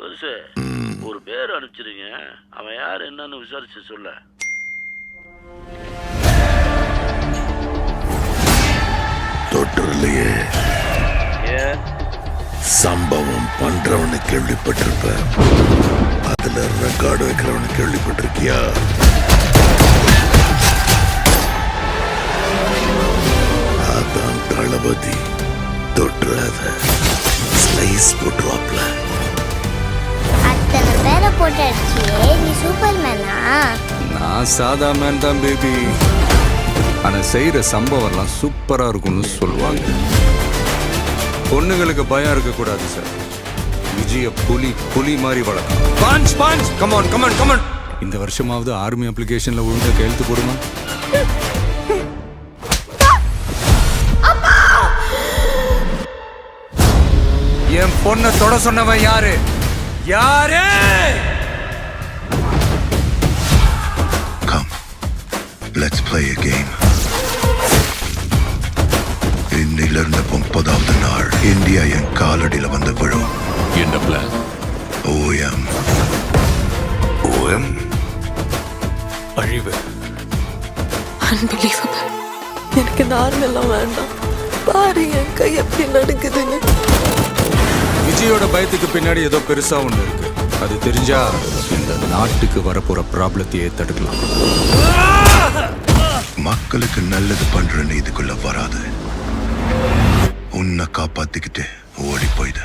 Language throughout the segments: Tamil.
பெருசு ஒரு பேர் அனுப்பிச்சிருங்க, அவன் யார் என்னன்னு விசாரிச்சு சொல்ல. தொற்றுலையே சம்பவம் பண்றவனு கேள்விப்பட்டிருப்ப, அதுல ரெக்கார்டு வைக்கிறவனு கேள்விப்பட்டிருக்கியா? அதான் தளபதி. தொட்டுறாத, ஸ்லைஸ் போட்டுருவாப்ல. அத்தனை பேரை போட்டு அடிச்சியே, நீ சூப்பர்மேனா? நான் சாதா மேன் தான் பேபி. ஆனா செய்யற சம்பவம்லாம் சூப்பரா இருக்கும்னு சொல்லுவாங்க. பொண்ணுங்களுக்கு பயம் இருக்கக்கூடாது சார். விஜய புலி மாதிரி வளர்க்கணும். Punch punch, come on come on come on. இந்த வருஷமாவது ஆர்மி அப்ளிகேஷன்ல ஒழுங்கா கையெழுத்து போடுமா? என் பொண்ணை தொட சொன்னவன் யாரு? யாரு? Come, let's play a game. இன்னிலிருந்து 30வது நாள் இந்தியா என் காலடியில வந்து விழும். என்ன பிளான்? OM. OM? அழிவு. அன்பிலீவபிள். எனக்கு இந்த ஆர்மெல்லாம் வேண்டாம். பாரு என் கை எப்படி நடுக்குதுன்னு. விஜயோட பயத்துக்கு பின்னாடி ஏதோ பெருசா ஒண்ணு இருக்கு. அது தெரிஞ்சா இந்த நாட்டுக்கு வரப்போற ப்ராப்ளத்தையே தடுக்கலாம். மக்களுக்கு நல்லது பண்ற இதுக்குள்ள வராது. உன்னை காப்பாத்திக்கிட்டு ஓடி போயிடு.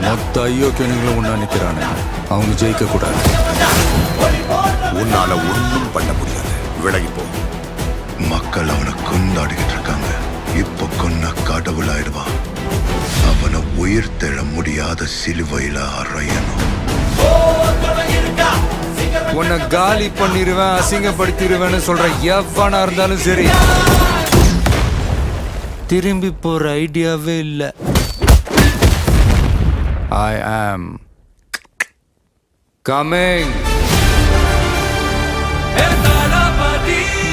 மொத்த ஐயோக்கியனுங்களும் ஒண்ணா நிக்கிறானே, அவங்க ஜெயிக்க கூடாது. உன்னால ஒன்றும் பண்ண முடியாது. விலகி போ. மக்கள் அவனை கொண்டாடிக்கிட்டு இருக்காங்க. இப்ப கொன்ன கடவுள் ஆயிடுவான். அவனை உயிர் தெழ முடியாத சிலுவையில அறையணும். உன்னை காலி பண்ணிடுவேன், அசிங்கப்படுத்திடுவேன்னு சொல்ற எவனா இருந்தாலும் சரி, திரும்பி போற ஐடியாவே இல்லை. I am coming.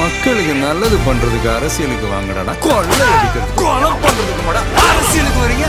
மக்களுக்கு நல்லது பண்றதுக்கு அரசியலுக்கு வாங்கடா, கொள்ளை அடிக்கிறது கொலை பண்றதுக்கு அரசியலுக்கு வரீங்க.